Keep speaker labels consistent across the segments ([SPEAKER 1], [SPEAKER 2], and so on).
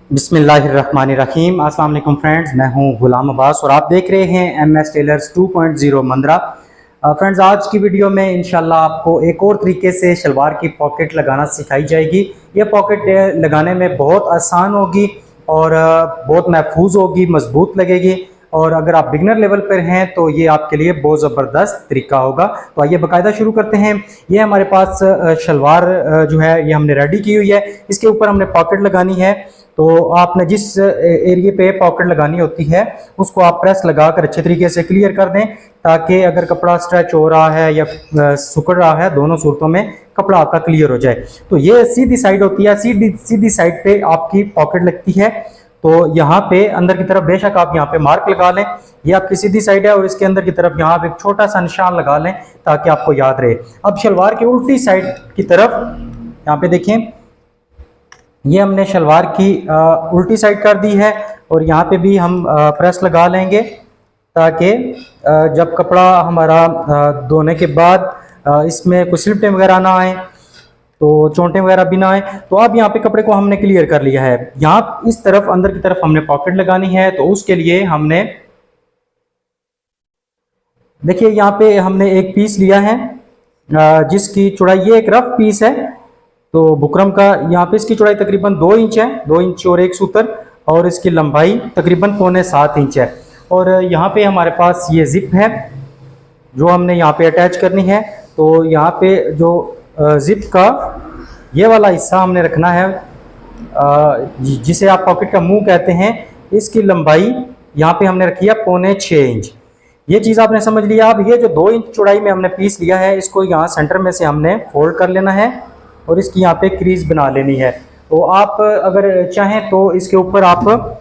[SPEAKER 1] बिस्मिल्लाहिर्रहमानिर्रहीम। अस्सलाम वालेकुम फ्रेंड्स, मैं हूं गुलाम अब्बास और आप देख रहे हैं MS टेलर्स 2.0 मंदरा। फ्रेंड्स, आज की वीडियो में इंशाल्लाह आपको एक और तरीके से शलवार की पॉकेट लगाना सिखाई जाएगी। ये पॉकेट लगाने में बहुत आसान होगी और बहुत महफूज होगी, मजबूत लगेगी। और अगर आप बिगनर लेवल पर हैं तो ये आपके लिए बहुत ज़बरदस्त तरीका होगा। तो आइए बाकायदा शुरू करते हैं। ये हमारे पास शलवार जो है ये हमने रेडी की हुई है। इसके ऊपर हमने पॉकेट लगानी है। तो आपने जिस एरिया पे पॉकेट लगानी होती है उसको आप प्रेस लगा कर अच्छे तरीके से क्लियर कर दें, ताकि अगर कपड़ा स्ट्रेच हो रहा है या सिकुड़ रहा है, दोनों सूरतों में कपड़ा आपका क्लियर हो जाए। तो ये सीधी साइड होती है, सीधी साइड पे आपकी पॉकेट लगती है। तो यहाँ पे अंदर की तरफ बेशक आप यहाँ पे मार्क लगा लें, ये आपकी सीधी साइड है, और इसके अंदर की तरफ यहाँ पे एक छोटा सा निशान लगा लें ताकि आपको याद रहे। अब शलवार की उल्टी साइड की तरफ यहाँ पे देखें, ये हमने शलवार की उल्टी साइड कर दी है और यहाँ पे भी हम प्रेस लगा लेंगे ताकि जब कपड़ा हमारा धोने के बाद इसमें कोई स्लिपटें वगैरह ना आए, तो चोंटें वगैरह भी ना आए। तो अब यहाँ पे कपड़े को हमने क्लियर कर लिया है। यहाँ इस तरफ अंदर की तरफ हमने पॉकेट लगानी है, तो उसके लिए हमने देखिए यहाँ पे हमने एक पीस लिया है जिसकी चौड़ाई, ये एक रफ पीस है तो बुकरम का। यहाँ पे इसकी चौड़ाई तकरीबन 2 इंच है, 2 इंच और 1 सूतर, और इसकी लंबाई तकरीबन 6.25 इंच है। और यहाँ पे हमारे पास ये जिप है जो हमने यहाँ पे अटैच करनी है। तो यहाँ पे जो जिप का ये वाला हिस्सा हमने रखना है, जिसे आप पॉकेट का मुंह कहते हैं। इसकी लंबाई यहाँ पे हमने रखी है 6.25 इंच। ये चीज़ आपने समझ लिया। अब ये जो 2 इंच चौड़ाई में हमने पीस लिया है, इसको यहाँ सेंटर में से हमने फोल्ड कर लेना है और इसकी यहाँ पे क्रीज बना लेनी है। तो आप अगर चाहें तो इसके ऊपर आप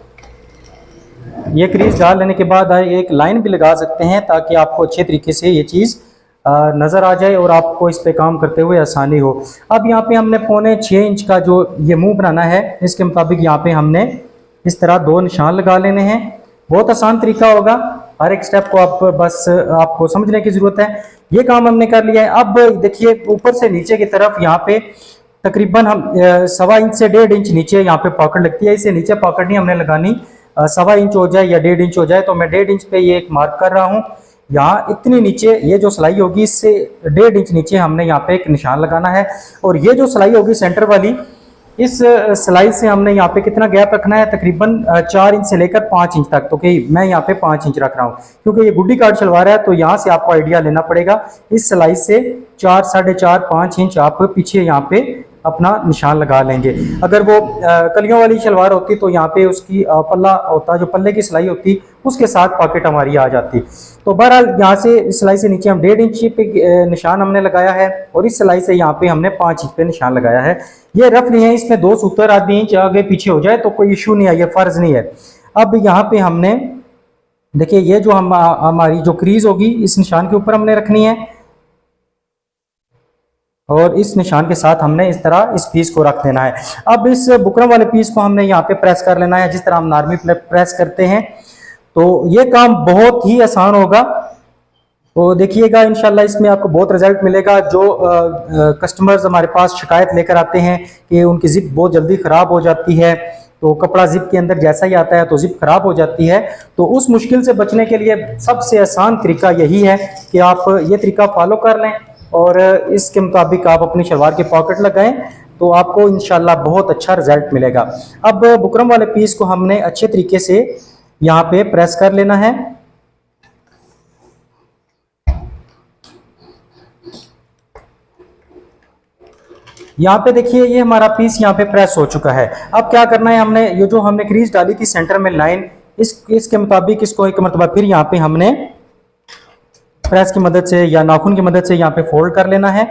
[SPEAKER 1] ये क्रीज डाल लेने के बाद एक लाइन भी लगा सकते हैं ताकि आपको अच्छे तरीके से ये चीज़ नज़र आ जाए और आपको इस पे काम करते हुए आसानी हो। अब यहाँ पे हमने 6.25 इंच का जो ये मुंह बनाना है, इसके मुताबिक यहाँ पे हमने इस तरह 2 निशान लगा लेने हैं। बहुत आसान तरीका होगा, हर एक स्टेप को आप बस आपको समझने की ज़रूरत है। ये काम हमने कर लिया है। अब देखिए ऊपर से नीचे की तरफ यहाँ पे तकरीबन हम 1.25 इंच से 1.5 इंच नीचे यहाँ पे पॉकेट लगती है। इससे नीचे पॉकेट नहीं हमने लगानी, 1.25 इंच हो जाए या 1.5 इंच हो जाए। तो मैं 1.5 इंच पे ये एक मार्क कर रहा हूँ। यहाँ इतनी नीचे ये जो सिलाई होगी, इससे 1.5 इंच नीचे हमने यहाँ पे एक निशान लगाना है। और ये जो सिलाई होगी सेंटर वाली, इस सिलाई से हमने यहाँ पे कितना गैप रखना है, तकरीबन 4 इंच से लेकर 5 इंच तक। तो कि मैं यहाँ पे 5 इंच रख रहा हूँ क्योंकि ये गुड्डी कार्ड शलवार है। तो यहाँ से आपको आइडिया लेना पड़ेगा। इस सिलाई से 4, 4.5, 5 इंच आप पीछे यहाँ पे अपना निशान लगा लेंगे। अगर वो कलियों वाली शलवार होती तो यहाँ पे उसकी पल्ला होता, जो पल्ले की सिलाई होती उसके साथ पॉकेट हमारी आ जाती। तो बहरहाल यहाँ से इस सिलाई से नीचे हम 1.5 इंच पे निशान हमने लगाया है और इस सिलाई से यहाँ पे हमने 5 इंच पे निशान लगाया है। ये रफली है, इसमें 2 सूतर आधी इंच आगे पीछे हो जाए तो कोई इशू नहीं है, ये फर्ज नहीं है। अब यहाँ पे हमने देखिए ये जो हमारी जो क्रीज होगी इस निशान के ऊपर हमने रखनी है और इस निशान के साथ हमने इस तरह इस पीस को रख देना है। अब इस बुकरम वाले पीस को हमने यहाँ पे प्रेस कर लेना है जिस तरह हम नॉर्मली प्रेस करते हैं। तो ये काम बहुत ही आसान होगा। तो देखिएगा इंशाल्लाह इसमें आपको बहुत रिजल्ट मिलेगा। जो कस्टमर्स हमारे पास शिकायत लेकर आते हैं कि उनकी जिप बहुत जल्दी ख़राब हो जाती है, तो कपड़ा जिप के अंदर जैसा ही आता है तो जिप खराब हो जाती है, तो उस मुश्किल से बचने के लिए सबसे आसान तरीका यही है कि आप ये तरीका फॉलो कर लें और इसके मुताबिक आप अपनी शलवार की पॉकेट लगाएं तो आपको इंशाल्लाह बहुत अच्छा रिजल्ट मिलेगा। अब बुकरम वाले पीस को हमने अच्छे तरीके से यहाँ पे प्रेस कर लेना है। यहाँ पे देखिए ये हमारा पीस यहाँ पे प्रेस हो चुका है। अब क्या करना है, हमने ये जो हमने क्रीज डाली थी सेंटर में लाइन, इसके मुताबिक इसको एक मरतबा फिर यहाँ पे हमने प्रेस की मदद से या नाखून की मदद से यहाँ पे फोल्ड कर लेना है।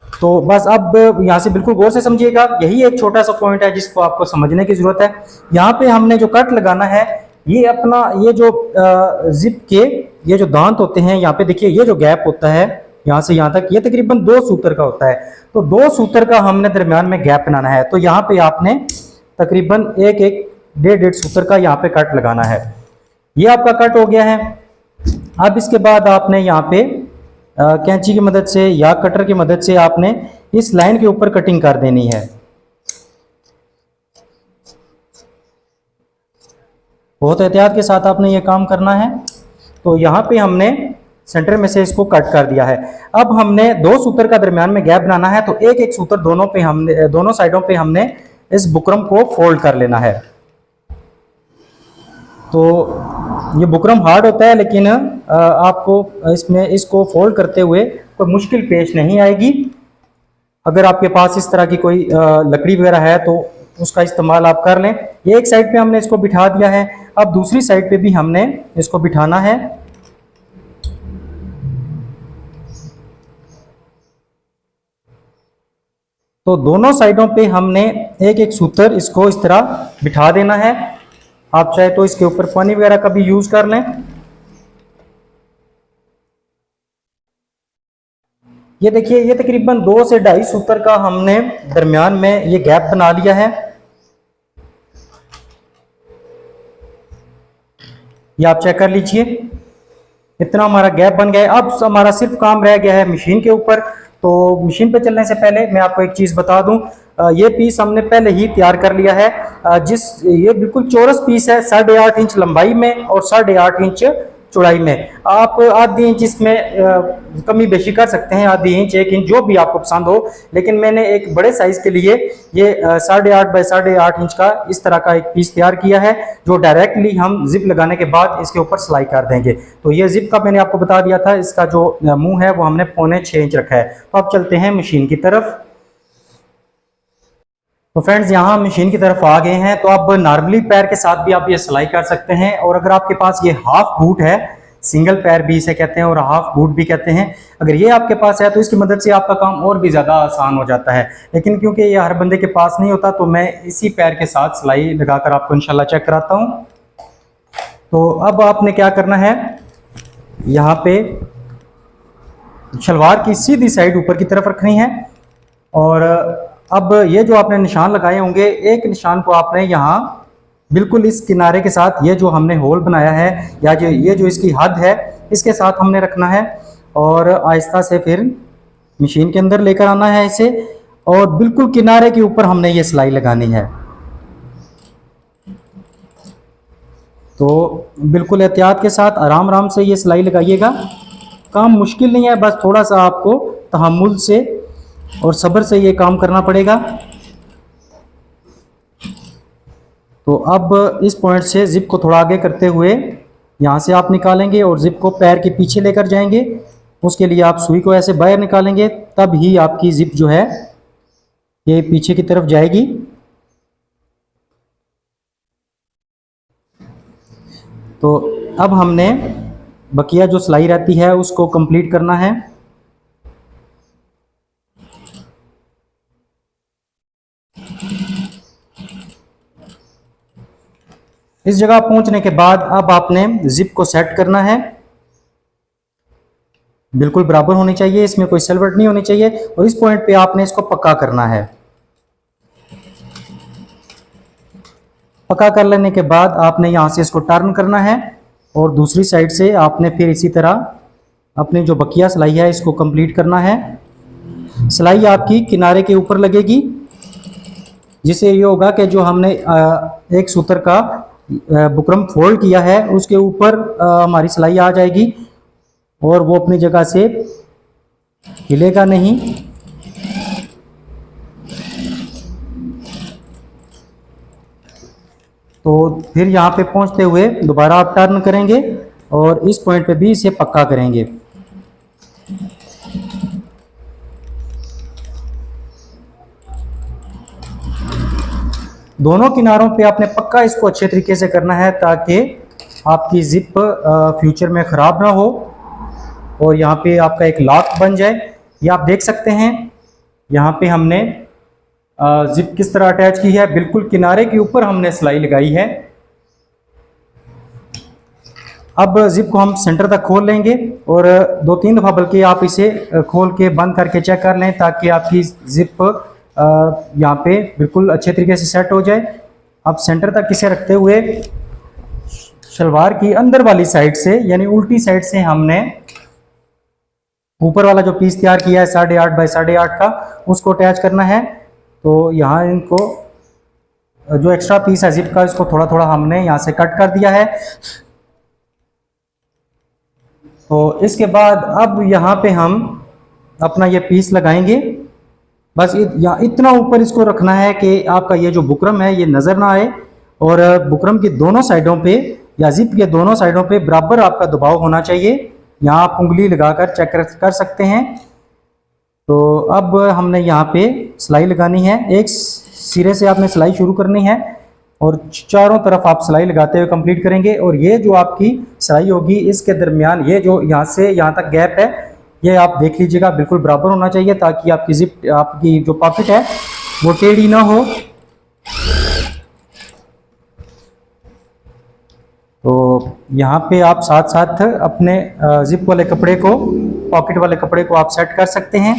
[SPEAKER 1] तो बस अब यहाँ से बिल्कुल गौर से समझिएगा, यही एक छोटा सा पॉइंट है जिसको आपको समझने की जरूरत है। यहाँ पे हमने जो कट लगाना है, ये अपना ये जो जिप के ये जो दांत होते हैं, यहाँ पे देखिए ये जो गैप होता है यहाँ से यहाँ तक, ये तकरीबन 2 सूतर का होता है। तो 2 सूतर का हमने दरमियान में गैप बनाना है। तो यहाँ पे आपने तकरीबन 1-1.5 सूतर का यहाँ पे कट लगाना है। ये आपका कट हो गया है। अब इसके बाद आपने यहाँ पे कैंची की मदद से या कटर की मदद से आपने इस लाइन के ऊपर कटिंग कर देनी है। बहुत एहतियात के साथ आपने ये काम करना है। तो यहाँ पे हमने सेंटर में से इसको कट कर दिया है। अब हमने 2 सूत्र का दरमियान में गैप बनाना है, तो एक एक सूत्र दोनों साइडों पे हमने इस बुकरम को फोल्ड कर लेना है। तो ये बुकरम हार्ड होता है, लेकिन आपको इसको फोल्ड करते हुए कोई मुश्किल पेश नहीं आएगी। अगर आपके पास इस तरह की कोई लकड़ी वगैरह है तो उसका इस्तेमाल आप कर लें। ये एक साइड पे हमने इसको बिठा दिया है, अब दूसरी साइड पे भी हमने इसको बिठाना है। तो दोनों साइडों पे हमने एक एक सूत्र इसको इस तरह बिठा देना है। आप चाहे तो इसके ऊपर पानी वगैरह का भी यूज कर लें। ये देखिए, ये तकरीबन 2 से 2.5 सूत्र का हमने दरमियान में ये गैप बना लिया है। ये आप चेक कर लीजिए, इतना हमारा गैप बन गया है। अब हमारा सिर्फ काम रह गया है मशीन के ऊपर। तो मशीन पे चलने से पहले मैं आपको एक चीज़ बता दूं, ये पीस हमने पहले ही तैयार कर लिया है। ये बिल्कुल चौरस पीस है, 8.5 इंच लंबाई में और 8.5 इंच चौड़ाई में। आप आधी इंच इसमें कमी बेशी कर सकते हैं, आधी इंच 1 इंच जो भी आपको पसंद हो। लेकिन मैंने एक बड़े साइज के लिए ये 8.5 बाय 8.5 इंच का इस तरह का एक पीस तैयार किया है, जो डायरेक्टली हम जिप लगाने के बाद इसके ऊपर सिलाई कर देंगे। तो ये जिप का मैंने आपको बता दिया था, इसका जो मुंह है वो हमने 0.25 इंच रखा है। तो अब चलते हैं मशीन की तरफ। तो फ्रेंड्स, यहाँ मशीन की तरफ आ गए हैं। तो अब नॉर्मली पैर के साथ भी आप ये सिलाई कर सकते हैं, और अगर आपके पास ये हाफ बूट है, सिंगल पैर भी इसे कहते हैं और हाफ बूट भी कहते हैं, अगर ये आपके पास है तो इसकी मदद से आपका काम और भी ज़्यादा आसान हो जाता है। लेकिन क्योंकि ये हर बंदे के पास नहीं होता, तो मैं इसी पैर के साथ सिलाई लगाकर आपको इंशाल्लाह चेक कराता हूँ। तो अब आपने क्या करना है, यहाँ पे शलवार की सीधी साइड ऊपर की तरफ रखनी है, और अब ये जो आपने निशान लगाए होंगे, एक निशान को आपने यहाँ बिल्कुल इस किनारे के साथ, ये जो हमने होल बनाया है या ये जो इसकी हद है, इसके साथ हमने रखना है, और आहिस्ता से फिर मशीन के अंदर लेकर आना है इसे, और बिल्कुल किनारे के ऊपर हमने ये सिलाई लगानी है। तो बिल्कुल एहतियात के साथ आराम आराम से ये सिलाई लगाइएगा। काम मुश्किल नहीं है, बस थोड़ा सा आपको तहम्मुल से और सब्र से ये काम करना पड़ेगा। तो अब इस पॉइंट से जिप को थोड़ा आगे करते हुए यहाँ से आप निकालेंगे और जिप को पैर के पीछे लेकर जाएंगे। उसके लिए आप सुई को ऐसे बाहर निकालेंगे, तब ही आपकी जिप जो है ये पीछे की तरफ जाएगी। तो अब हमने बकिया जो सिलाई रहती है उसको कंप्लीट करना है। इस जगह पहुंचने के बाद अब आपने जिप को सेट करना है, बिल्कुल बराबर होनी चाहिए, इसमें कोई सलवट नहीं होनी चाहिए, और इस पॉइंट पे आपने इसको पक्का करना है। पक्का कर लेने के बाद आपने यहाँ से इसको टर्न करना है, और दूसरी साइड से आपने फिर इसी तरह अपनी जो बकिया सिलाई है इसको कंप्लीट करना है। सिलाई आपकी किनारे के ऊपर लगेगी, जिससे ये होगा कि जो हमने एक सूत्र का बुकरम फोल्ड किया है उसके ऊपर हमारी सिलाई आ जाएगी, और वो अपनी जगह से हिलेगा नहीं। तो फिर यहाँ पे पहुँचते हुए दोबारा आप टर्न करेंगे और इस पॉइंट पे भी इसे पक्का करेंगे। दोनों किनारों पे आपने पक्का इसको अच्छे तरीके से करना है, ताकि आपकी जिप फ्यूचर में ख़राब ना हो और यहाँ पे आपका एक लॉक बन जाए। ये आप देख सकते हैं यहाँ पे हमने जिप किस तरह अटैच की है, बिल्कुल किनारे के ऊपर हमने सिलाई लगाई है। अब जिप को हम सेंटर तक खोल लेंगे और 2-3 दफ़ा बल्कि आप इसे खोल के बंद करके चेक कर लें, ताकि आपकी जिप यहाँ पे बिल्कुल अच्छे तरीके से सेट हो जाए। अब सेंटर तक इसे रखते हुए शलवार की अंदर वाली साइड से, यानी उल्टी साइड से, हमने ऊपर वाला जो पीस तैयार किया है 8.5 बाय 8.5 का, उसको अटैच करना है। तो यहाँ इनको जो एक्स्ट्रा पीस है जिप का, इसको थोड़ा थोड़ा हमने यहाँ से कट कर दिया है। तो इसके बाद अब यहाँ पे हम अपना ये पीस लगाएंगे। बस इतना ऊपर इसको रखना है कि आपका ये जो बुकरम है ये नज़र ना आए, और बुकरम की दोनों साइडों पे या जिप के दोनों साइडों पे बराबर आपका दबाव होना चाहिए। यहाँ आप उंगली लगाकर चेक कर सकते हैं। तो अब हमने यहाँ पे सिलाई लगानी है। एक सिरे से आपने सिलाई शुरू करनी है और चारों तरफ आप सिलाई लगाते हुए कंप्लीट करेंगे। और ये जो आपकी सिलाई होगी इसके दरमियान ये जो यहाँ से यहाँ तक गैप है ये आप देख लीजिएगा, बिल्कुल बराबर होना चाहिए, ताकि आपकी जिप आपकी जो पॉकेट है वो टेढ़ी ना हो। तो यहाँ पे आप साथ साथ अपने जिप वाले कपड़े को, पॉकेट वाले कपड़े को आप सेट कर सकते हैं।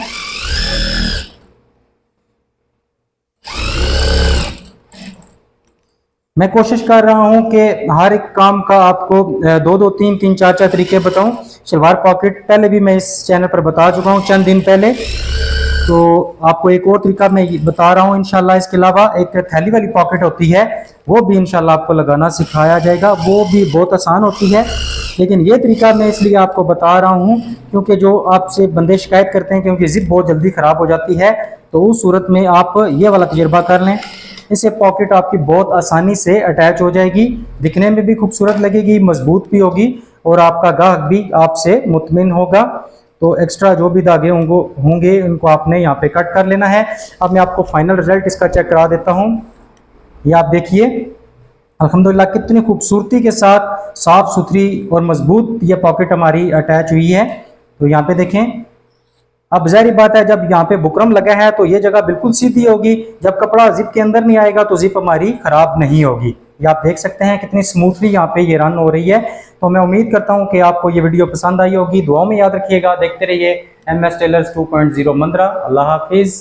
[SPEAKER 1] मैं कोशिश कर रहा हूं कि हर एक काम का आपको दो तीन चार तरीके बताऊं। शलवार पॉकेट पहले भी मैं इस चैनल पर बता चुका हूं चंद दिन पहले, तो आपको एक और तरीका मैं बता रहा हूं इंशाल्लाह। इसके अलावा एक थैली वाली पॉकेट होती है, वो भी इंशाल्लाह आपको लगाना सिखाया जाएगा, वो भी बहुत आसान होती है। लेकिन ये तरीका मैं इसलिए आपको बता रहा हूँ क्योंकि जो आपसे बंदे शिकायत करते हैं क्योंकि जिप बहुत जल्दी ख़राब हो जाती है, तो उस सूरत में आप ये वाला तजर्बा कर लें। इससे पॉकेट आपकी बहुत आसानी से अटैच हो जाएगी, दिखने में भी खूबसूरत लगेगी, मजबूत भी होगी, और आपका गाहक भी आपसे मुतमिन होगा। तो एक्स्ट्रा जो भी धागे होंगे उनको आपने यहाँ पे कट कर लेना है। अब मैं आपको फाइनल रिजल्ट इसका चेक करा देता हूँ। ये आप देखिए अल्हम्दुलिल्लाह कितनी खूबसूरती के साथ साफ सुथरी और मजबूत ये पॉकेट हमारी अटैच हुई है। तो यहाँ पे देखें, अब ज़ाहिर बात है जब यहाँ पे बुकरम लगा है तो ये जगह बिल्कुल सीधी होगी, जब कपड़ा जिप के अंदर नहीं आएगा तो जिप हमारी खराब नहीं होगी। ये आप देख सकते हैं कितनी स्मूथली यहाँ पे ये रन हो रही है। तो मैं उम्मीद करता हूँ कि आपको ये वीडियो पसंद आई होगी। दुआओं में याद रखिएगा। देखते रहिए MS टेलर्स 2.0 मंद्रा। अल्लाह हाफिज़।